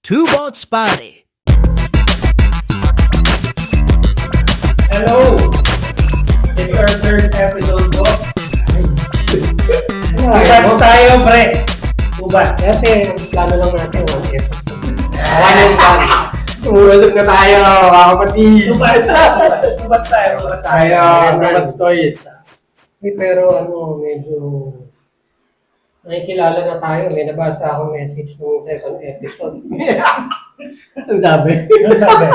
Two Bots Pare. Hello! It's our third episode po. Tubats tayo, pre! Tubats. Kasi ang plano lang natin, one episode. One and done. Umusap na tayo, mga kapatid. Tubats tayo. Tubats tayo. Dapat stories. Pero medyo nakikilala na tayo. May nabasa akong message nung second episode. Ang sabi? Ano sabi?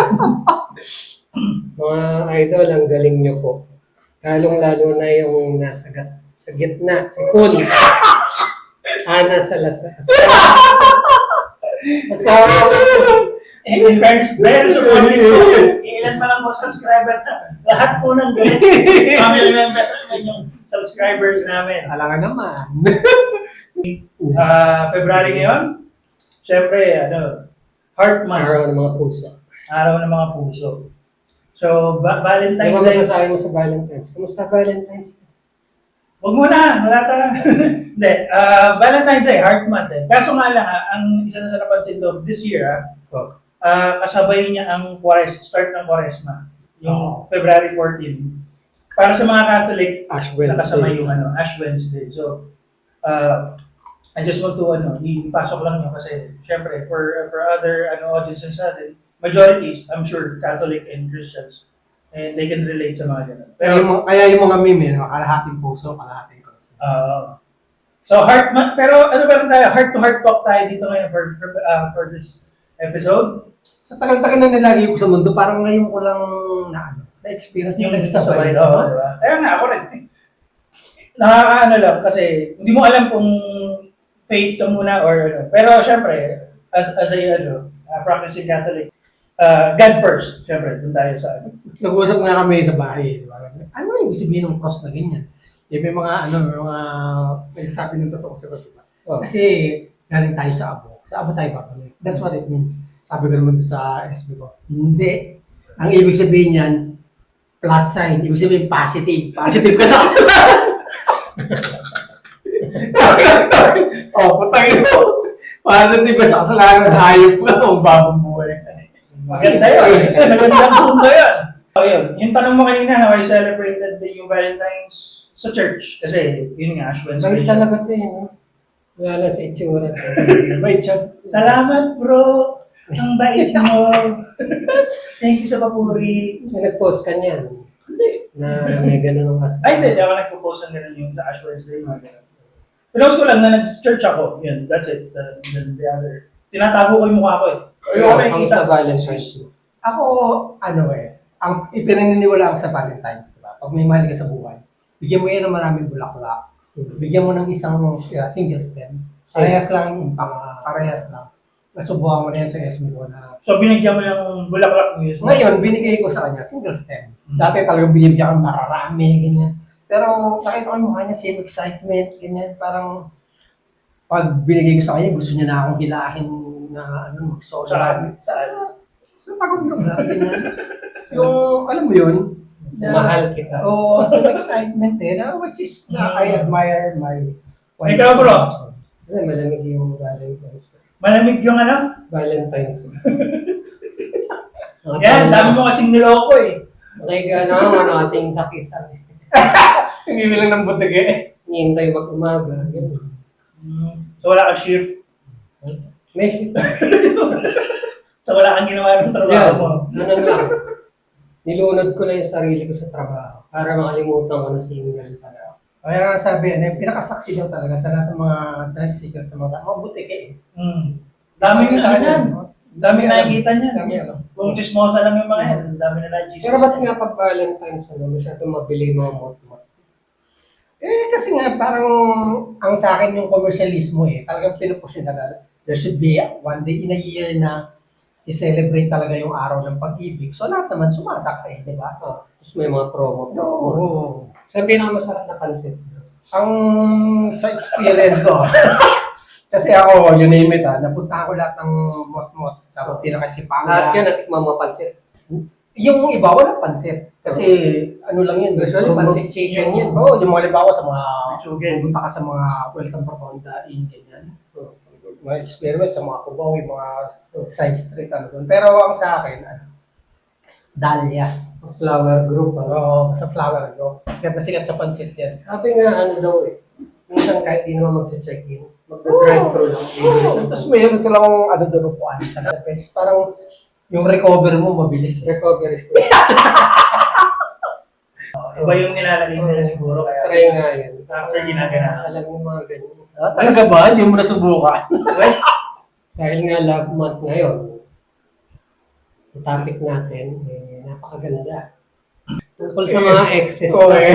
Mga idol, ang galing nyo po. Lalong-lalo na yung sa gitna, si Kun. Ana Salazar. Asawa ko. In fairness, very supportive po. Ilan pa lang po subscriber na. Lahat po ng family member namin yung subscribers namin. Alangan naman. February ngayon, syempre, Heart Month. Araw ng mga puso. Araw ng mga puso. So, Ano Valentine's ba Day. masasabi mo sa Valentine's? Kumusta Valentine's? Huwag muna, wala ta. Hindi, Valentine's Day, Heart Month eh. Kaso nga lang ang isa na sa napansin ko this year Oh. kasabay niya ang start ng Quaresma, yung February 14. Para sa mga Catholic, Ash Wednesday. nakasama yung Ash Wednesday. So, I just want to ipasok lang yun kasi syempre for other audiences natin, majorities, I'm sure, Catholic and Christians, and they can relate sa mga ganun. Kaya yung mga meme, kalahating puso, kalahating koso. So heart month, pero ano ba rin tayo? Heart to heart talk tayo dito ngayon for this episode. Sa tagal-tagal na nilagay ko sa mundo, parang ngayon ko lang na-experience yung nagsabay. Diba? Kaya nga ako rin. Nakakaano lang kasi hindi mo alam kung faith ka muna or ano. Pero syempre, as a practicing Catholic, God first. Syempre, dun tayo sa Nag-uusap nga kami sa bahay. Diba? Ano yung ibig sabihin ng cross na ganyan? May mga nagsasabi ng totoo sa diba? Oh. Kasi galing tayo sa abo. Sa abo tayo babalik. That's what it means. Sabi ko naman sa SB ko, hindi. Ang ibig sabihin niyan, plus sign. Ibig sabihin positive. Positive ka sa kasalanan. Putangin mo. Positive ka sa kasalanan. Hayop ka. Ang bagong buhay. maganda yun. Magandang punto yun. Yun. Yung tanong mo kanina, how I celebrated yung Valentine's sa church. Kasi yun nga, Ash Wednesday. Bait talaga ito no? Wala sa itsura. Wait, siya. Salamat bro! Ang bait mo! Thank you sa papuri. So nag-post ka niyan na may ganun ang kasama. Ay, hindi. Di ako nagpo-post ng ganun yung sa Ash Wednesday. Pinost ko lang na nag-church ako. Yun, that's it. The other. Tinatago ko yung mukha ko eh. Ang sa Valentine's. Ako, ang ipinaniniwala ko sa Valentine's, diba? Pag may mahal ka sa buhay, bigyan mo yan ng maraming bulaklak. Bigyan mo ng isang single stem. Parehas lang yung impact. Parehas lang. Nasubuhan ko na yan sa SME ko na. So, binigyan mo ng bulaklak mo yun. Ngayon, binigay ko sa kanya, single stem. Dati talagang binibigyan ko mararami, ganyan. Pero nakita ko yung mukha niya, same excitement, ganyan. Parang pag binigay ko sa kanya, gusto niya na akong hilahin na mag-social. Sa tagong lugar, ganyan. So, alam mo yun? Mahal kita. Oo, same excitement which is, I admire my wife. Ikaw, bro? Malamig yung Valentine's. Malamig yung Valentine's. Yan, dami mo kasing niloko eh. Okay, gano'n ating sakisan. Hindi lang ng butig eh. Hihintay mag-umaga. Yun. So, wala kang shift. May shift. So, wala kang ginawa ng trabaho Yan. mo. Ano lang. Nilunod ko lang yung sarili ko sa trabaho para makalimutan ko na single pala. Kaya nga sabi, pinakasaksi daw talaga sa lahat ng mga dark secret sa mga butik eh. Daming yan. Daming nakikita niyan. Dami alam. Kung chismosa lang yung mga yan, dami na nakikita. Pero ba't nga pag Valentine's, masyado mabili yung mga mot-mot? Kasi nga parang ang sa akin yung commercialismo talagang pinupush nila. There should be one day in a year na i-celebrate talaga yung araw ng pag-ibig. So lahat naman sumasakay, di ba? Tapos may mga promo. Oo. Sabi pinakamasarap na pansit. Ang sa experience ko, kasi ako, you name it napunta ako lahat ng mot-mot sa pinaka-Chipanga. Lahat yan, natikman mo pansit. Yung iba, walang pansit. Kasi ano lang yun. Usually, pansit chicken yun. Oo, yung mga halimbawa sa mga, Pichugen. pumunta ka sa mga welcome Proponda in, ganyan. mga experiment sa mga Cubao, yung mga side street, ano doon. Pero ang sa akin, Dahlia. Flower group. Oo, sa flower, no? Sikat na sikat sa pansit yan. Sabi nga, ano daw eh, minsan kahit di naman mag-check-in, mag-drive-thru lang. Tapos mayroon silang ano doon upuan sa Napes. Parang yung recover mo mabilis. Recovery. Iba yung nilalagay nila siguro. Kaya Try nga yun. after ginagana. Alam mo mga ganyan. Talaga ba? Hindi mo nasubukan? Dahil nga love month ngayon, ang topic natin, napakaganda. Tungkol sa mga exes. Okay.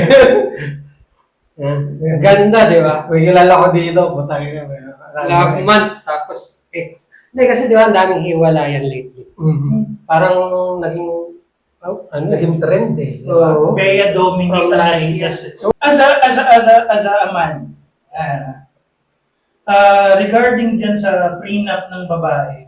Ganda, di ba? May kilala ko dito. Butang ina. Love month, tapos ex. Hindi, kasi di ba ang daming hiwalayan lately. Mhm. Parang naging, ano eh. Naging trend eh. di Oo. ba? Bea Dominic From ang last naitas. year. As a man, regarding dyan sa prenup ng babae,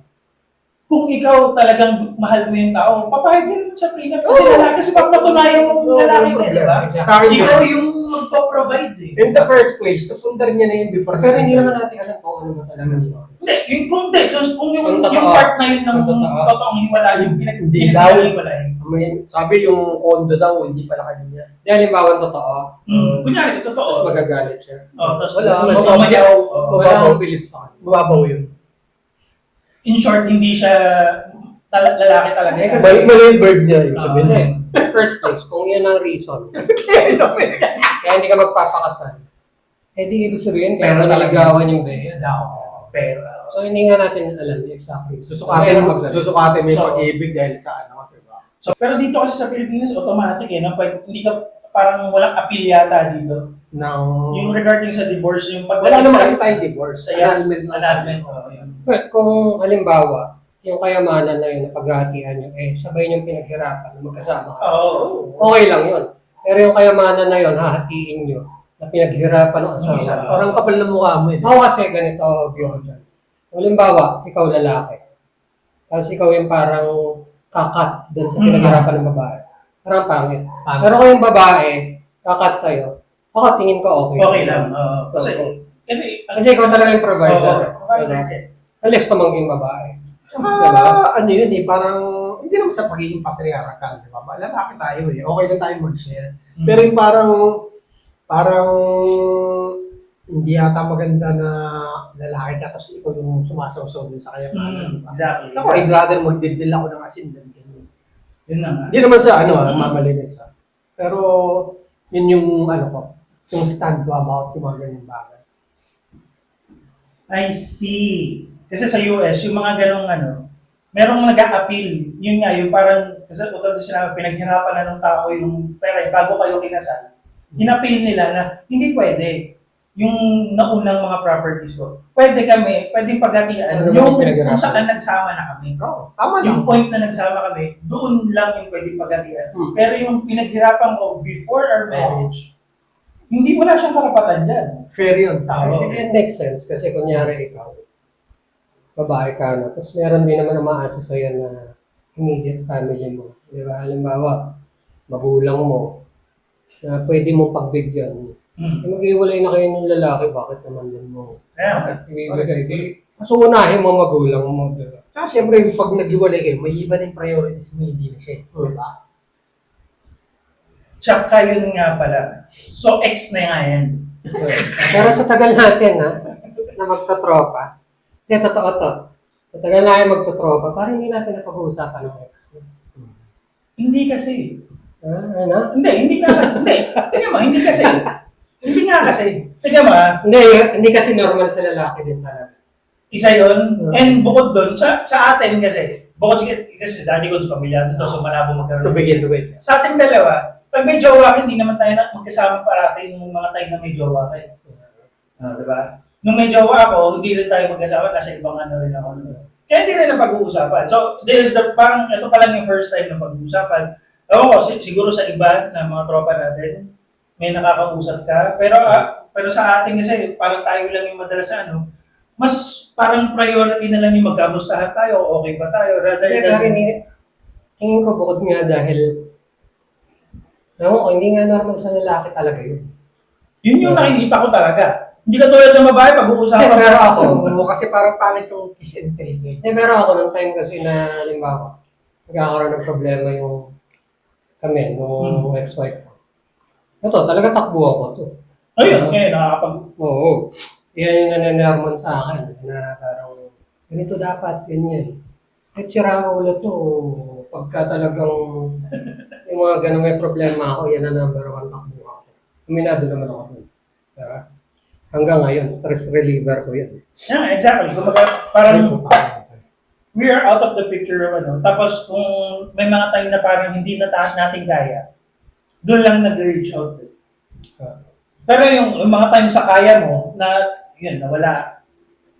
kung ikaw talagang mahal mo yung tao, papayag din naman sa prenup kasi lalaki, kasi papatunayan mo yung lalaki din, di ba? Sa akin Ikaw yun. yung magpa-provide eh. In the first place, napundar niya na yun before. Pero hindi naman natin alam kung ano ba talaga siya. Hindi, yung kung yung, Ang totoo. yung part na yun ng Ang totoo. totoong hiwalay, yung Hindi daw. pinag-hiwalay. Sabi yung condo daw, hindi pala kanya. Di halimbawa totoo, Kunyari, totoo. tapos magagalit siya. Tapos Wala, mamayaw. Wala akong believe sa kanya. Mababaw yun. In short, hindi siya lalaki talaga. Eh, kasi- Mali yung bird niya. Yung sabihin Hindi. niya. First place, kung yan ang reason, kaya hindi ka magpapakasal, eh di ibig sabihin, kaya Pero maniligawan yung Bea. Pero, So hindi nga natin alam exactly. Susukatin mo yung So, pag-ibig dahil sa ano, diba? so, pero dito kasi sa Pilipinas, automatic eh. No? Hindi ka, parang walang appeal yata dito. Yung regarding sa divorce, yung pag Wala naman kasi tayo divorce. Sa Annulment lang. annulment. Yun. well, kung halimbawa, yung kayamanan na yun, na paghahatian nyo, sabay niyong pinaghirapan na magkasama ka. Oo. Okay lang yun. Pero yung kayamanan na yun, hahatiin nyo, na pinaghirapan ng asawa. Isa. Parang kapal na mukha mo eh. Ako kasi ganito, view ko dyan. Halimbawa, ikaw lalaki. Tapos ikaw yung parang kakat doon sa pinaghirapan ng babae. Parang pangit. Pero kung yung babae, kakat sa'yo, ako tingin ko okay. Okay lang. Kasi, Oo. kasi, Kasi ikaw talaga yung provider. provider. Unless tumanggi yung babae. Ano yun eh, parang hindi naman sa pagiging patriarchal, di ba? Lalaki tayo eh. Okay lang tayo mag-share. Pero yung parang hindi yata maganda na lalaki ka tapos ikaw yung sumasawsaw dun sa kanya. Di ba? Exactly. Ako, I'd rather magdildil ako ng asin than ganyan. Yun na nga. Hindi naman sa mamalinis ha. Pero yun yung ko, yung stand ko about yung mga ganyan bagay. I see. Kasi sa US, yung mga ganong merong nag-a-appeal. Yun nga, yung parang, kasi utol din sinabi, pinaghirapan na ng tao yung pera, bago kayo kinasal. Inappeal nila na hindi pwede. Yung naunang mga properties ko. Pwede pwedeng paghatian. Ano Yung naman pinaghirapan? kung saan nagsama na kami. Oo, tama Yung lang. point na nagsama kami, doon lang yung pwedeng paghatian. Hmm. Pero yung pinaghirapan ko before our marriage, hindi wala siyang karapatan dyan. Fair yun sa akin. Oo. It makes sense kasi kunyari ikaw, babae ka na, tapos meron din naman na maasa sa'yo na immediate family mo. Di ba? Halimbawa, magulang mo, na pwede mong pagbigyan. Mag-iwalay na kayo ng lalaki, bakit naman din mo? Kaya, Ibibigay. Di, mas unahin mo magulang mo. Di ba? Tsaka syempre, pag nag-iwalay kayo, may iba ng priorities mo, hindi na siya. Di ba? tsaka yun nga pala. So, ex na nga yan. So, pero sa tagal natin, na magtotropa, totoo to. Sa tagal natin magtotropa, parang hindi natin napag-uusapan ng ex. Hindi kasi. Ano? Hindi ka. Tingnan mo, hindi kasi. Hindi nga kasi. Tingnan mo Hindi kasi normal sa lalaki din talaga. isa yun. And bukod doon, sa atin kasi, bukod kasi daddy ko sa pamilya, ito, so malabo magkaroon. To begin with. Sa ating dalawa, pag may jowa ka, hindi naman tayo magkasama parati yung mga time na may jowa ka. Diba? Nung may jowa ako, hindi rin tayo magkasama kasi ibang rin ako. Kaya hindi rin na pag-uusapan. So, this is parang, ito pa lang yung first time na pag-uusapan. Ewan ko, siguro sa iba na mga tropa natin, may nakakausap ka. Pero sa atin kasi, parang tayo lang yung madalas mas parang priority na lang yung magkamustahan tayo, okay ba tayo, rather Hindi, pero tingin ko bukod nga dahil, ewan ko, hindi nga normal sa lalaki talaga yun. Yun yung nakikita ko talaga. Hindi ka tulad ng babae, pag-uusapan. Pero ako, Oo, kasi parang pangit yung kiss and tell. pero ako, nung time kasi na, halimbawa, nagkakaroon ng problema yung kami, nung ex-wife ko. Ito, talaga takbo ako to. Ayun, ngayon, nakakapag... Oo. Yan yung nananermon sa akin, na parang, ganito dapat, ganyan. At sira ulo to, pagka talagang, yung mga ganun may problema ako, yan ang number one takbo ako. Aminado naman ako dun. Diba? Hanggang ngayon, stress reliever ko yan. Yeah, exactly. Kumbaga, parang we are out of the picture of ano. Tapos kung may mga time na parang hindi na natin kaya, doon lang nag-reach out. Pero yung mga time sa kaya mo, na yun, nawala,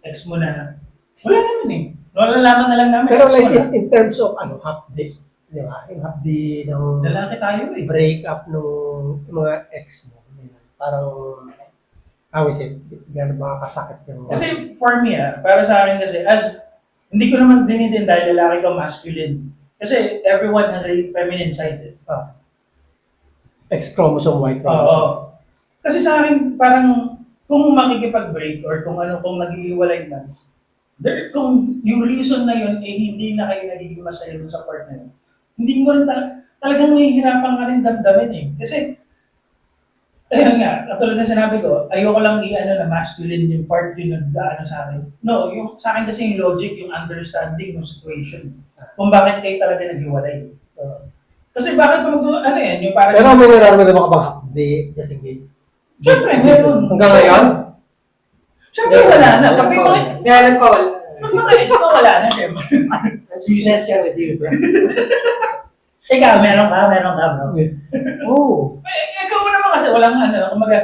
ex mo na, wala naman eh. Nalalaman na lang namin. Pero ex mo like na. in terms of half day, di ba? Yung half day ng Lalaki tayo eh. break up nung mga ex mo. Parang, how is it? Gano'n makakasakit yung... Kasi for me para sa akin kasi, hindi ko naman din dahil lalaki ka masculine. Kasi everyone has a feminine side eh. X-chromosome, Y Oo. chromosome. Kasi sa akin, parang kung makikipag-break or kung nag-iiwalay na, kung yung reason na yun hindi na kayo nagiging masaya dun sa part na yun, hindi mo rin talagang mahihirapan ka rin damdamin eh. Kasi, ayun nga, katulad na sinabi ko, ayoko lang na masculine yung part yung nag-ano sa akin. No, yung sa akin kasi yung logic, yung understanding ng situation. Kung bakit kayo talaga naghiwalay. Kasi bakit mo yung parang... Pero may nararamdaman ka bang half day just in case? Siyempre, meron. Hanggang ngayon? Siyempre, wala na. Pag may mga, Hindi, alam ko, wala. pag mga ex ko, wala na, siyempre. I'm just messing with you, bro. Ikaw, meron ka, bro. Oo. Ikaw mo naman kasi walang kumaga,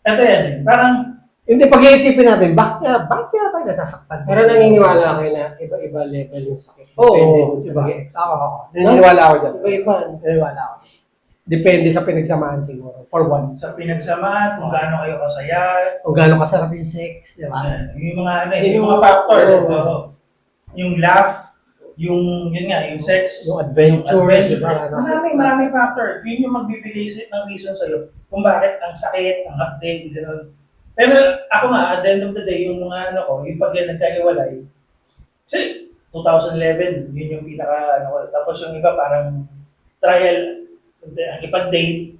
eto yan eh, parang, Hindi, pag-iisipin natin, bakit kaya tayo nasasaktan? Pero naniniwala kayo na iba-iba level yung sakit. Oo, Depende dun sa diba? mag-ex. Oo, naniniwala ako dyan. Iba-iba. Naniniwala ako. Depende sa pinagsamaan siguro, for one. sa pinagsamaan, kung gaano kayo kasaya, Kung gaano kasarap yung sex, di ba? yung mga Yun yung yung- mga factor, Oo. yung laugh, yung sex, Yung adventures, di ba? maraming factor. Yun yung magbibigay ng reason sa'yo kung bakit ang sakit, ang update, gano'n. Pero ako nga, at the end of the day, yung mga yung pag nagkahiwalay, kasi 2011, yun yung pinaka, tapos yung iba parang trial, ipag-date,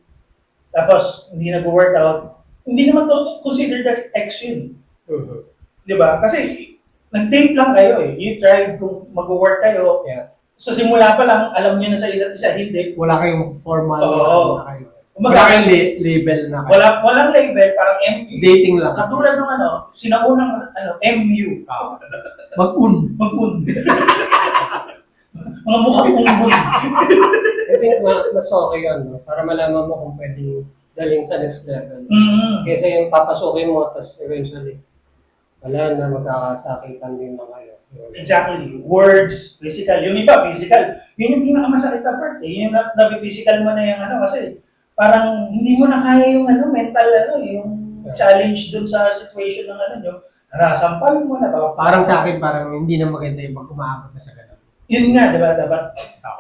tapos hindi nag-work out, hindi naman to considered as ex yun. Mhm. Di ba? Kasi nag-date lang kayo eh. You tried kung mag-work kayo. Yeah. Sa simula pa lang, alam niyo na sa isa't isa, hindi. Wala kayong formal, Oo. wala kayong, Kumbaga, wala kayong label na kayo. walang label, parang MU. Dating lang. Katulad ng sinaunang MU. Mag-un. Mag-un. Mga mukhang unggoy. I think mas okay yun, no? Para malaman mo kung pwedeng dalhin sa next level. Mm. Kesa yung papasukin mo, tapos eventually, wala na, magkakasakitan din na kayo. Exactly. Words, physical. Yung iba, physical. Yun yung pinakamasakit na part eh. Yung na-physical mo na yung kasi parang hindi mo na kaya yung mental yung challenge dun sa situation ng nyo. Narasampal mo na ba? Parang sa akin, parang hindi na maganda yung pag umaabot na sa ganun. Yun nga, diba? Dapat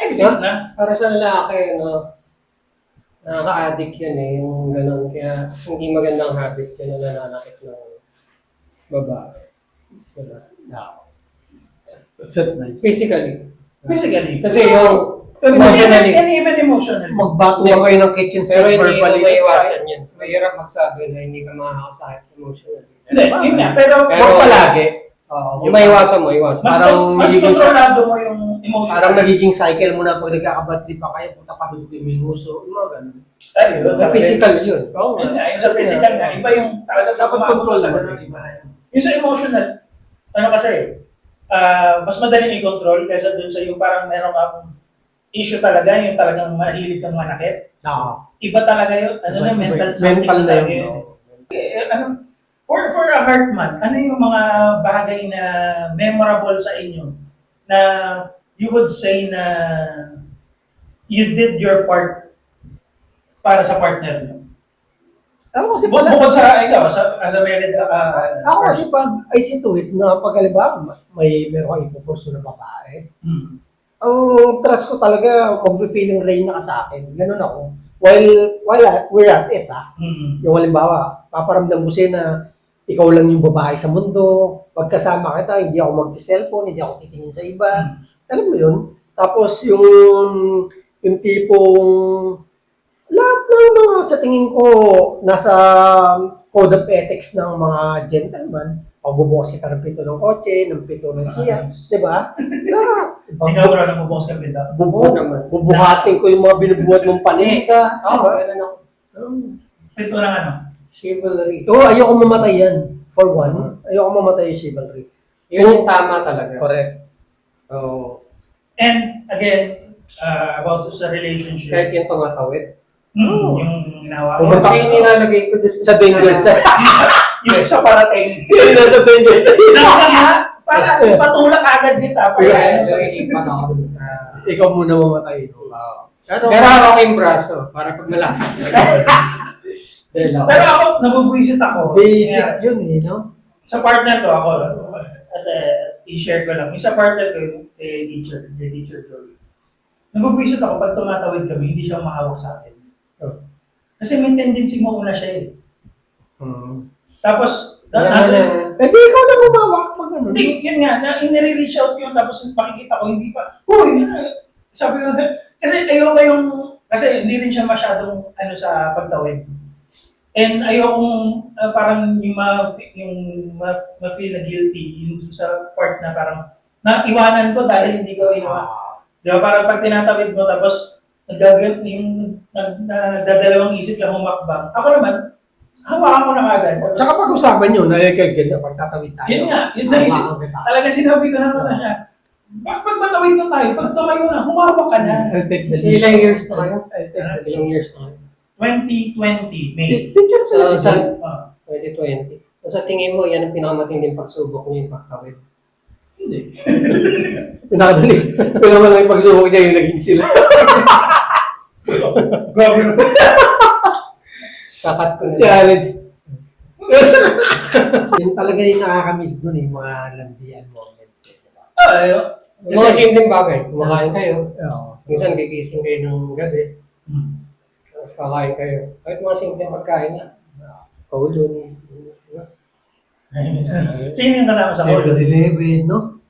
exit na. Para sa lalaki, no, nakaka-addict yan eh, yung gano'n. Kaya hindi magandang habit yan na nananakit ng babae. Diba? That's it, nice. Physically. Physically. Kasi yung Emotionally. emotionally, And even emotionally. Magbatuan kayo ng kitchen pero sink hindi mo verbally. maiwasan yun. Mahirap magsabi na hindi ka makakasakit emotionally. Hindi, yun nga. Pero, Huwag palagi. Kung maiwasan mo, iwasan. mas, parang mas nagiging- kontrolado mo yung emotion. Parang nagiging cycle mo na pag nagkakabatri pa kayo, punta pa doon yung minuso, yung mga ganun. Ayun. Yung physical yun. Oo Yun nga, yung sa physical nga. Iba yung talagang Dapat kumakawa control sa mo. ganun. Iba na yun. Yung sa emotional, kasi, mas madaling i-control kaysa dun sa yung parang meron kang issue talaga, yung talagang mahilig kang manakit. Oo. Iba talaga yun, mental Mental na talaga yun. For a heart month, ano yung mga bagay na memorable sa inyo na you would say na you did your part para sa partner niyo? Ako kasi pala, Bukod sa ikaw, as a married ako kasi pag I see to it na pag halimbawa meron kang ipupurso na babae, Hmm. ang trust ko talaga mag-feeling rain na ka sa akin. Ganun ako. While we're at it, Hmm. yung halimbawa, paparamdam ko sa'yo na ikaw lang yung babae sa mundo. Pagkasama kita, hindi ako mag-cellphone, hindi ako titingin sa iba. Alam mo yun? Tapos yung tipong lahat ng mga sa tingin ko nasa code of ethics ng mga gentleman, pagbubukas kita ng pito ng kotse, ng pito ng siya, di ba? Lahat. Ikaw bro, nagbubukas ka pinto. Bubuhatin ko yung mga binubuhat mong paninda. Oo, ganun ako. Pinto ng ano? Chivalry. Oo, ayoko mamatay yan. For one, ayoko mamatay yung chivalry. Yun yung tama talaga. Correct. Oo. And again, about sa relationship. Kahit yung tumatawid. Yung ginawa ko. Pumunta- Kasi yung nilalagay ko doon Sa danger side. Yung sa parating. Yun nasa danger side. Para patulak agad kita. Kaya nahihimpan ako dun sa... Ikaw muna mamatay. Pero hawak yung braso para pag malapit. Pero ako, nabubwisit ako. Basic Yeah. yun eh, no? Sa partner ko ako, at i-share ko lang. Yung sa partner ko, kay teacher Joel. Nabubwisit ako pag tumatawid kami, hindi siya mahawak sa akin. Oh. Kasi may tendency mo una siya eh. Tapos, Hindi, ikaw na umawak pag ano. hindi, yun nga, nire-reach out yun, tapos pakikita ko, hindi pa, huy, sabi ko, kasi ayoko yung, kasi hindi rin siya masyadong, sa pagtawid. And ayokong, parang yung ma-feel na guilty, yung sa part na parang, naiwanan ko dahil hindi ko inuwan. Di ba, parang pag tinatawid mo, tapos, nagdadalawang isip lang humakbang. Ako naman, hawakan ko na agad. Tsaka pag-usapan nyo, ganda, pag tatawid tayo. Yun nga, yun na isip. Hawakan kita. Talaga sinabi ko naman na siya. Pag matawid na tayo, pag tumayo na, humawak ka na. I'll take the Kasi lead. ilang years na kayo? I'll take the lead. Ilang years na kayo? 2020, May. Teacher sila So, si sa John. 2020. So, sa tingin mo, yan ang pinakamatinding pagsubok niyo yung pagkawid. Hindi. Pinakadali. Pinakamalaki pagsubok niya yung naging sila. Grabe naman. Kakat ko na. Challenge. Yun talaga yung nakakamiss dun eh, mga landian moments. Ayun. Kasi simpleng bagay. Kumakain kayo. Oo. Minsan gigising kayo ng gabi. Hmm. Tapos kakain kayo. Kahit mga simpleng pagkain na. Kaulon. Sino yung kasama sa call? 7-Eleven, no?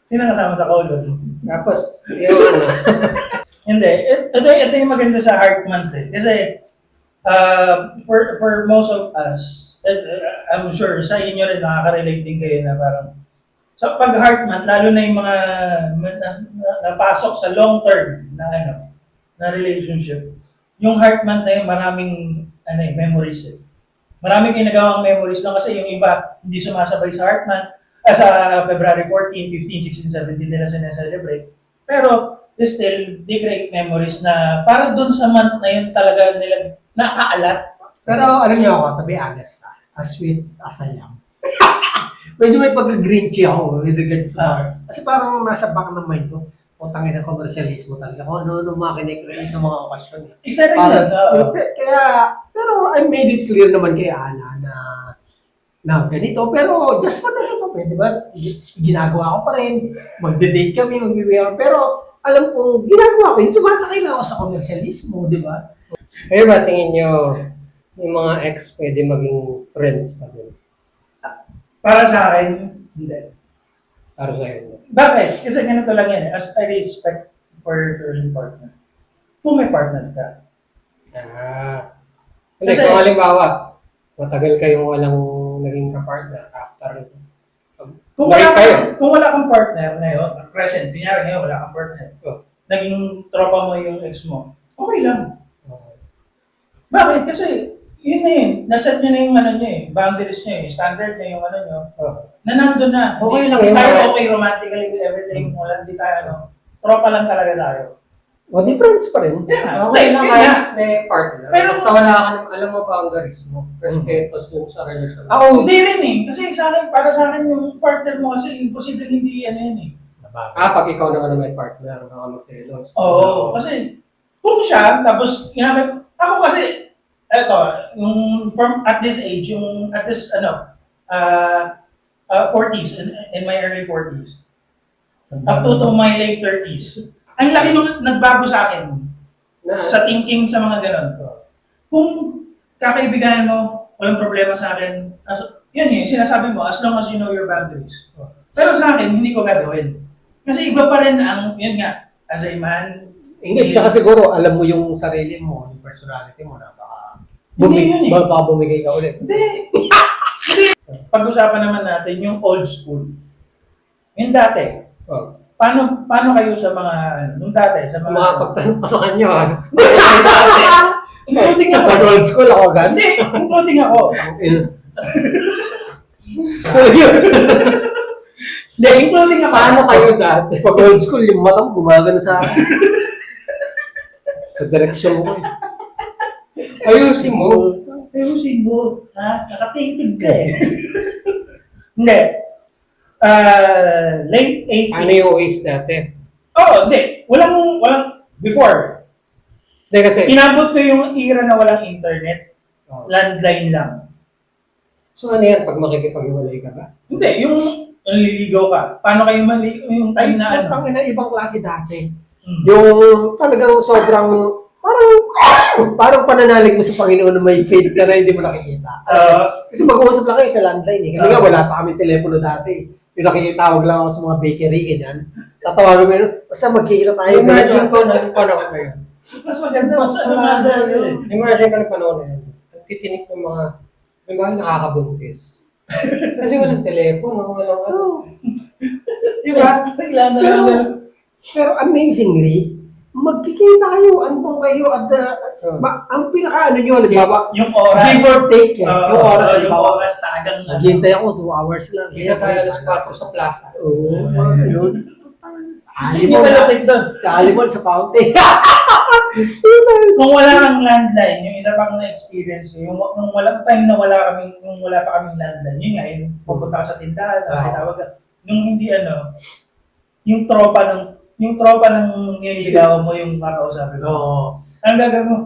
Sino yung kasama sa call? Tapos, yung ano. Hindi. Ito yung maganda sa Heart Month eh. Kasi, for most of us, I'm sure sa inyo rin nakaka-relate din kayo na parang sa pag Heart Month, lalo na yung mga napasok sa long term na relationship. Yung Heart Month na yun, maraming memories eh. Maraming ginagawang memories lang kasi yung iba hindi sumasabay sa Heart Month, sa February 14, 15, 16, 17 nila sineselebrate. Pero still, they create memories na para dun sa month na yun talaga nila nakaalat. Pero alam niyo ako, to be honest, as sweet as I am. Medyo may pag-grinchy ako with regards sa kasi parang nasa back ng mind ko, putangin ng komersyalismo talaga. Kung ano-ano mga kinikreate ng mga okasyon. Isa rin Parang, yun. kaya, pero I made it clear naman kay Ana na ganito. Pero just for the heck of it, di ba? Ginagawa ko pa rin. Magde-date kami, magbibiyaw. Pero alam kong ginagawa ko yun, sumasakay lang ako sa komersyalismo, di ba? Kaya ba tingin nyo, yung mga ex pwede maging friends pa din? Para sa akin, hindi. Para sa inyo. Bakit? Kasi ganito lang yan. As I respect for your current partner. Kung may partner ka. Hindi, Kasi- kung halimbawa, matagal kayong walang naging kapartner after Kung break wala, kayo. kung wala kang partner ngayon, present, kunyari ngayon wala kang partner, Oh. naging tropa mo yung ex mo, okay lang. Okay. Bakit? Kasi yun na yun. Naset nyo na yung boundaries nyo standard na yung nyo, Oh. na nandun na. Okay Hindi- lang hindi yun. tayo okay romantically with everything, wala, hindi tayo tropa lang talaga tayo. O, di friends pa rin. Yeah, Okay lang yun kahit nga. may partner. Pero- Basta wala ka naman, alam mo boundaries mo. Respetos dun sa relasyon. Ako, Hindi rin eh. Kasi sa akin, para sa akin yung partner mo kasi imposible hindi yan eh. Pag ikaw naman na may partner, baka magselos. Oo, kasi kung siya, tapos ako kasi, yung from at this age, yung at this, 40s, in my early 40s, up to my late 30s, ang laki nung nagbago sa akin, Na, sa thinking sa mga ganon. Kung kakaibigan mo, walang problema sa akin. Yun yun, sinasabi mo, as long as you know your boundaries. Pero sa akin, hindi ko gagawin. Kasi iba pa rin ang, yun nga, as a man, Hindi, tsaka siguro, alam mo yung sarili mo, yung personality mo na baka Hindi yun eh. baka bumigay ka ulit. Hindi. Pag-usapan naman natin yung old school. Yung dati. Oh. Paano kayo sa mga, nung dati, sa mga... Makapagtanong ka sa kanya. Including ako. Pag old school ako agad. Hindi, including ako. Hindi, including ako. Paano kayo dati? Pag old school, yung mata mo gumagano sa akin. Sa direksyon mo. Ayusin mo. Ayusin mo. Ha? Nakatingtig ka eh. Hindi. Late 80s. Ano yung ways dati? Hindi. Walang, before. Hindi kasi, Inabot ko yung era na walang internet. oh. Landline lang. So ano yan, pag makikipag-iwalay ka ba? Hindi, yung naliligaw ka. Paano kayo yung time na ano? Ang ina, ibang klase dati. Hmm. Yung talagang sobrang, parang pananalig mo sa Panginoon na may faith ka na hindi mo nakikita. Kasi mag-uusap lang kayo sa landline eh. Kami nga, wala pa kami telepono dati. Yung nakikitawag lang ako sa mga bakery, ganyan. Tatawagan mo yun, basta magkikita tayo. Imagine ko na yung panahon na yun. Mas maganda, mas maganda yun. Imagine ko na yung panahon na yun. At titinik ng mga, may mga nakakabuntis. Kasi walang telepono, walang ano. Di ba? Bigla na Pero, lang. pero amazingly, magkikita kayo, andun kayo, at ang pinaka-ano nyo, halimbawa, Yung oras. give or take, yung oras, yung halimbawa, oras talagang maghihintay ako, 2 hours lang. Kita tayo alas 4 sa plaza. Oo, mga ganun. Sa Hindi Alimol, malapit doon. sa Alimol, sa Fountain. Kung wala kang landline, yung isa pang na-experience ko, yung nung walang time na nung wala pa kaming landline, yun nga, yung pupunta ka sa tindahan, tawag ka. Nung hindi yung tropa ng nililigawan mo yung kakausapin mo. Oo. Ang gagawin mo?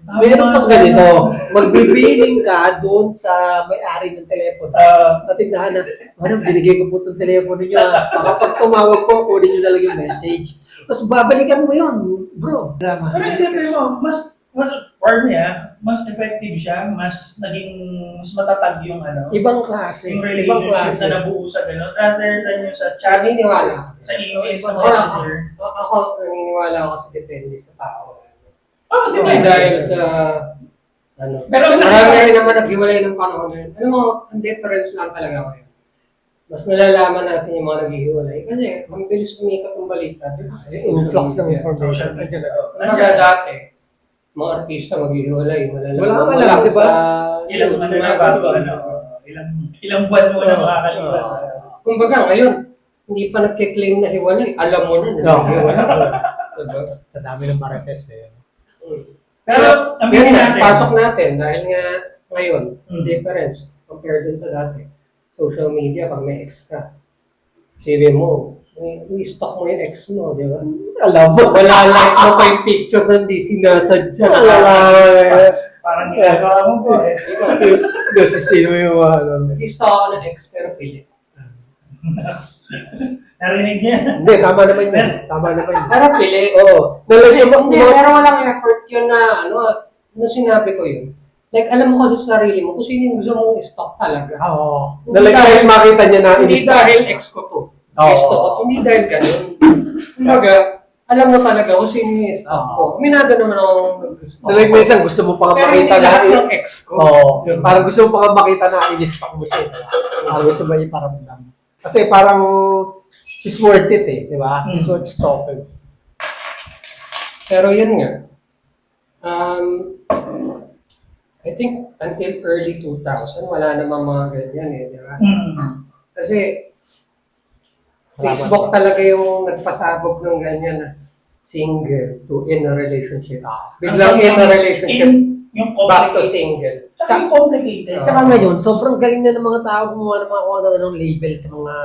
Meron pang ganito, magbibiling ka doon sa may-ari ng telepono. Natignahan na, madam, binigay ko po itong telepono nyo. Baka pag tumawag po, kunin nyo na lang yung message. Tapos babalikan mo yun, bro. Drama. Pero siyempre mo, mas for me mas effective siya, mas matatag yung Ibang klase. yung Ibang relationship klase. na nabuo sa gano'n, rather than yung sa chat, Naniniwala. sa email, sa Ako, messenger. ako, naniniwala ako kasi depende sa tao. Di ba? Hindi dahil sa, ano, Pero marami rin naman naghiwalay ng panahon na yun. Alam mo, ang difference lang talaga ngayon. Mas nalalaman natin yung mga naghihiwalay. Kasi, ang bilis kumikat ng balita. Di ba? Sa Influx ng media. information. Kumbaga dati, mga artista maghihiwalay. Malalaman Wala mo ka alam, lang di ba? sa ilang news, ano na mga bago, magazine. ilang buwan mo na makakalipas. Kumbaga ngayon, hindi pa nagkiklaim na hiwalay. Alam mo na naghihiwalay. Diba? Sa dami ng marites eh. Pero, Yun aminin nga, natin. pasok natin dahil nga ngayon, difference compared dun sa dati. Social media, pag may ex ka, sabi mo, i-stock mo yung ex mo, di ba? Alam mo. Wala like mo pa yung picture na hindi sinasadya. Parang ginagawa mo po eh. Kasi sino yung ano. Nag-stock ako ng ex pero pilit. Narinig niya. Hindi, tama naman yun. Tama naman yun. Pero pilit. Oo. Kasi hindi, pero walang effort yun na, nung sinabi ko yun. Like, alam mo kasi sa sarili mo kung sino yung gusto mong stock talaga. Oo. Hindi Kahit makita niya na Hindi in-stock. dahil ex ko to. Oo. Gusto ko to. Hindi dahil ganun. Kumbaga, alam mo talaga kung sino yung stock ko. Minado naman ako gusto ko. Like, minsan gusto mo pa nga Pero hindi makita na lahat ng ex ko. Oo. Parang gusto mo pa nga makita na in-stock mo siya. Parang gusto mo iparamdam. Kasi parang she's worth it eh. Di ba? She's worth stalking. Pero yun nga. I think until early 2000, wala namang mga ganyan eh. Di ba? Kasi Facebook talaga yung nagpasabog ng ganyan na single to in a relationship. Biglang in a relationship, Yung back to complicated. single. Tsaka yung complicated. Tsaka ngayon, sobrang galing na ng mga tao gumawa ng mga kung ano-anong label sa mga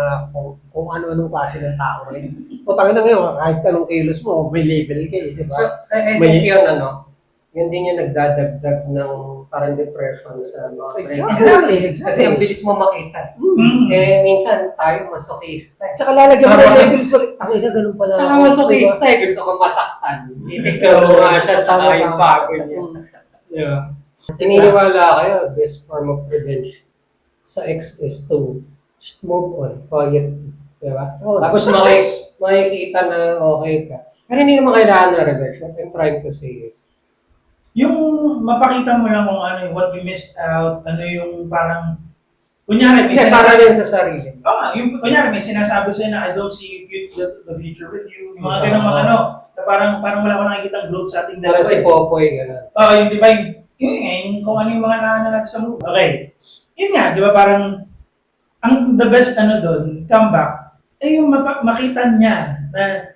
kung ano-anong klase ng tao. O tangin na ngayon, kahit anong kilos mo, may label ka eh, di So, ba? I think yun yun din yung nagdadagdag ng parang depression sa mga friends. Kasi ang bilis mo makita. Eh, minsan tayo masokista eh. Tsaka lalagyan mo ng label, sorry, tangin na ganun pala. Tsaka masokista eh, gusto ko masaktan. Titignan mo nga siya, tsaka yung bago niya. Yeah. Naniniwala kayo, best form of revenge sa ex is to just move on quietly. Diba? Oh, Tapos makikita na okay ka. Pero hindi naman kailangan ng revenge. What I'm trying to say is, Yung mapakita mo lang kung ano yung what you missed out, ano yung parang, kunyari, may hindi, para rin sa sarili. Oo nga, yung kunyari may sinasabi sa'yo na I don't see the future with you. Yung mga Oo. ganun mga ano, na parang wala ko nakikita growth sa ating Para si dalawa. Popoy, gano'n. Oo, yung di ba yun nga, yung kung ano yung mga naano natin sa movie. Okay. Yun nga, di ba parang, ang the best ano doon, comeback, eh yung makita niya na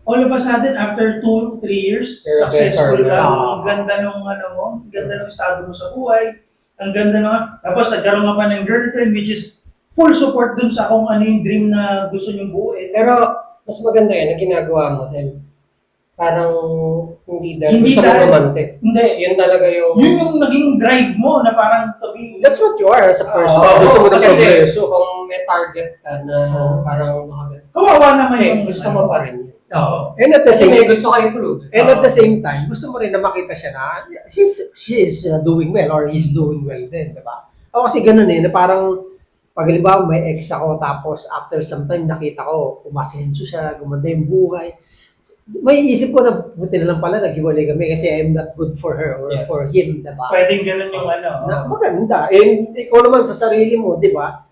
all of a sudden, after 2-3 years, You're successful better ka, now. ang ganda nung ano mo, ang ganda ng estado mo sa buhay, ang ganda nung, tapos nagkaroon ka pa ng girlfriend, which is full support dun sa kung ano yung dream na gusto niyong buuin. Pero, mas maganda yan, ang ginagawa mo dahil parang hindi dahil Hindi gusto mo dahil- romante. Hindi, Yun talaga yung... yun yung naging drive mo na parang to be, That's what you are as a person. Oo, Gusto mo na kasi progreso. kung may target ka na parang makaganda. kawawa naman Okay, yung gusto mo pa rin yun. Oo. And at the Kasi same may gusto ka improve. And at the same time, gusto mo rin na makita siya na she is doing well or he's doing well din, di ba? Ako kasi ganun na parang pag halimbawa may ex ako tapos after some time nakita ko umasenso siya, gumanda yung buhay. May isip ko na buti na lang pala naghiwalay kami kasi I'm not good for her or Yeah. for him, di ba? Pwedeng ganun yung ano. Na maganda. And ikaw naman sa sarili mo, di ba?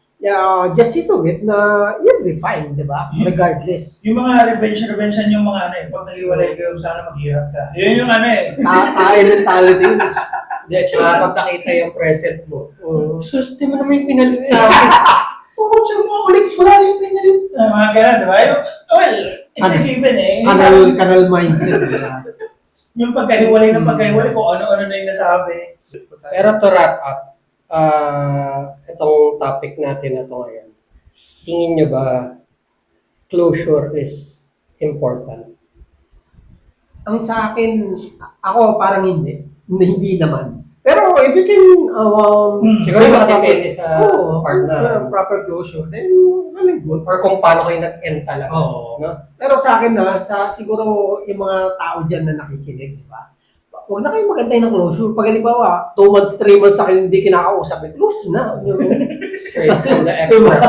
Just see to it na you'll be fine, di ba? Regardless. Yung mga revenge yung mga ano eh, pag nag-iwalay kayo, sana maghirap ka. Yun yung ano eh. Tayo mentality. Hindi, tsaka pag nakita yung present mo. Sus, di mo naman yung pinalit sa akin. Oo, tsaka mo ulit wala yung pinalit. Mga ganun, di ba? Well, it's a given eh. Kanal mindset. di ba? Yung pagkahiwalay ng pagkahiwalay, kung ano-ano na yung nasabi. Pero to wrap up, itong topic natin na to ngayon, tingin nyo ba closure is important? Ang sa akin, ako parang hindi. Hindi naman. Pero if you can, Siguro nakadepende sa partner. proper closure, then well and good. Or kung paano kayo nag-end talaga. Oo. No? Pero sa akin siguro yung mga tao dyan na nakikinig, di ba? Huwag na kayo magantay ng closure. Pag halimbawa, 2 months, 3 months sa akin hindi kinakausap, close na. Straight from the expert.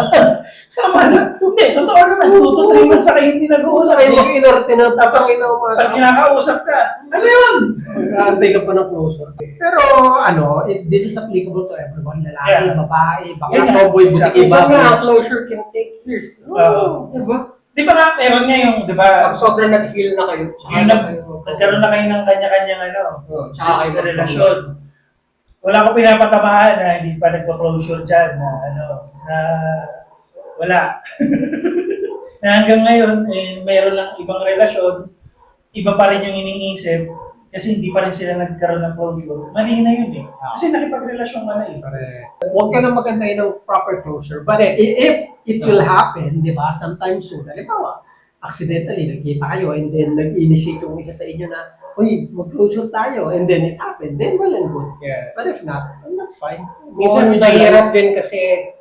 Tama na. Hindi, totoo naman. 2 to 3 months sa kayo hindi nag-uusap. Sa kayo mag-inarte na tapos Pag inaumasa. kinakausap ka, ano yun? Mag-aantay ka pa ng closure. Pero this is applicable to everyone. Lalaki, Yeah. babae, baka Yeah. soboy, butiki, Minsan nga, babae. ang closure can take years. Oo. Diba? Di ba nga, meron nga yung, di ba, Pag sobrang nag-heal na kayo, tsaka Yung na kayo. nagkaroon na kayo ng kanya-kanyang ano, Tsaka kayo na relasyon. Wala ko pinapatamaan na hindi pa nagpa-closure dyan na ano, na wala. Na hanggang ngayon, eh, mayroon lang ibang relasyon, iba pa rin yung iniisip, kasi hindi pa rin sila nagkaroon ng closure. Mali na yun eh. Kasi nakipagrelasyon ka na eh. Huwag ka na magantay ng proper closure. But if it will happen, di ba, sometime soon, halimbawa, accidentally, nagkita kayo and then nag-initiate yung isa sa inyo na, uy, mag-closure tayo, and then it happened, then well and good. Yeah. But if not, then that's fine. Minsan mahirap din kasi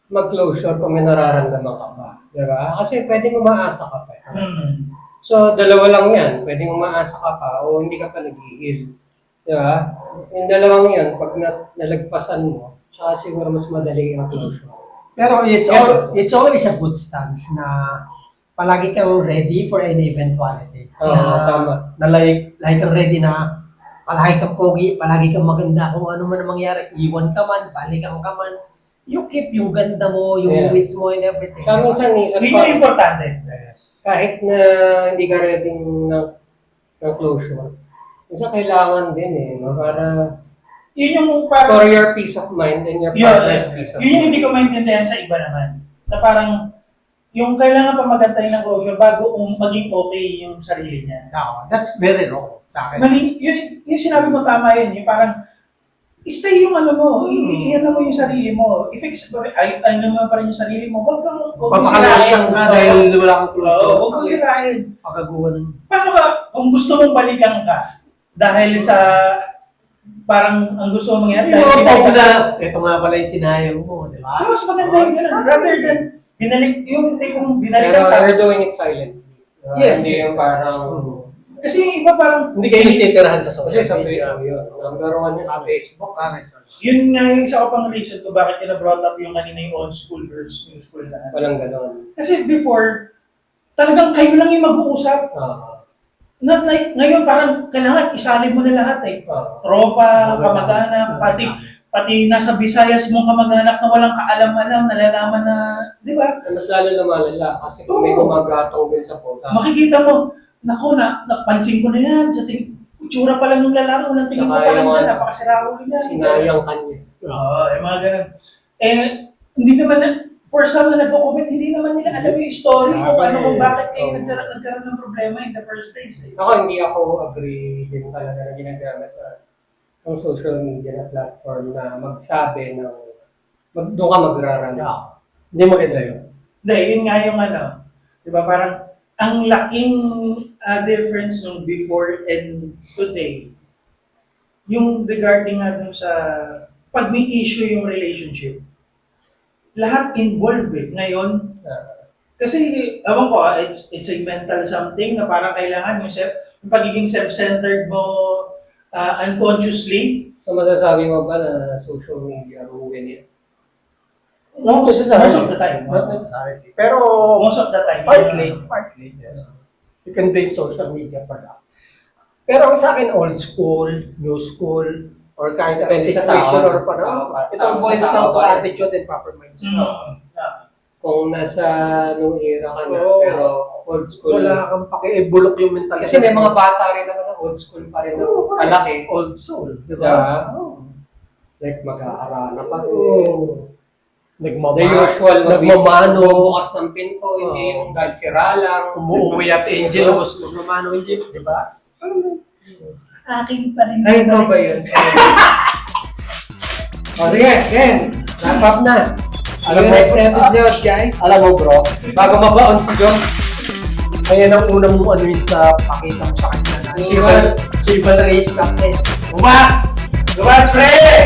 mag-closure kung may nararamdaman ka pa. Diba? Kasi pwedeng umaasa ka pa. Hmm. So, dalawa lang yan. Pwedeng umaasa ka pa o hindi ka pa nag-i-heal. Diba? Yung dalawang yan, pag nalagpasan mo, tsaka siguro mas madali ang closure. Pero it's always a good stance na palagi kang ready for any eventuality. Oo, tama. Na like kang ready na palagi kang pogi, palagi kang maganda, kung ano man ang mangyari, iwan ka man, balikan ka man, you keep yung ganda mo, yung Yeah. wits mo and everything. Tsaka minsan, Yun yung importante. Yes. kahit na hindi ka ready ng closure, minsan kailangan din eh, no? Para Yun yung parang, for your peace of mind and your partner's peace of yun yung mind. hindi ko maintindihan sa iba naman. Na parang, yung kailangan pa magantay ng closure bago maging okay yung sarili niya. No, that's very wrong sa akin. Mali, yun sinabi mo tama yun. Yung parang, stay yung ano mo, i-ano mo yung sarili mo. I-fix mo, ano mo pa rin yung sarili mo. Huwag mo Papakalasang ka dahil wala kang closure. Oo, huwag mo sirain. Pagagawa ng... Paano ka, kung gusto mong balikan ka, dahil sa, parang ang gusto mong mangyari, Yung mga binalik ka- formula, ito nga pala yung sinayang mo, di ba? mas maganda yung ganun. Rather than, binalik, yung tipong binalikan Pero ka. you're doing it silently. Yes. Hindi yung parang Kasi yung iba parang, Hindi kayo nagtitirahan sa Kasi social sa media. Facebook yun. Number one yun sa Facebook. yun nga yung isa ko pang reason ko bakit nila brought up yung kanina yung old school versus new school na. Walang ganon. Kasi before, talagang kayo lang yung mag-uusap. Not like, ngayon parang kailangan isalin mo na lahat eh. Tropa, kamag-anak, pati nasa Visayas mong kamag-anak na walang kaalam-alam, nalalaman na, di ba? Mas lalo lumalala kasi kung may Oo. gumagatong din sa post. Makikita mo, naku, napansin ko na yan, sa itsura pa lang ng lalaki, unang tingin ko Saka pa lang yung yan, ano, napakasira ulo niya. Sinayang kanya. Oo, mga ganun. Eh, hindi naman, for some na nagko-comment, hindi naman nila alam yung story kung ano, kung bakit kayo nagkaroon ng problema in the first place. Eh. Ako hindi ako agree din talaga na ginagamit ang social media na platform na magsabi ng doon ka magraran. Hindi maganda yun. Hindi, yun nga yung ano, di ba parang ang laking difference nung before and today, yung regarding nga dun sa pag may issue yung relationship, lahat involved eh. Ngayon, kasi, ewan ko it's a mental something na parang kailangan yung pagiging self-centered mo unconsciously. So masasabi mo ba na social media ruin yun? Most of the time. Not necessarily. Pero, Most of the time. partly, yes. You can blame social media for that. Pero ang sa akin, old school, new school, or kahit anong Depende sa situation tao. or panahon, Tao, ito tao, boils sa down tao to pa rin. attitude and proper mindset. Kung nasa new era ka na, Oo. pero old school. Wala kang paki-bulok yung mentality. Kasi may mga bata rin naman na old school pa rin na malaki. Old soul, di Diba? ba? Like mag-aarana pa rin. Oo. The usual, nagmamano. bukas ng pinto, hindi yung dahil sira lang. Umuwi at Angel, tapos magmamano Angel, di ba? Akin pa rin. Ay, ikaw ba yun? O sige, Ken, wrap up na. Alam mo, Next episode, guys. Alam mo bro, Bago mabaon si John. ayan ang unang mong ano yun sa pakita mo sa kanya na Civil- civil race natin. Gumats! Gumats, pre!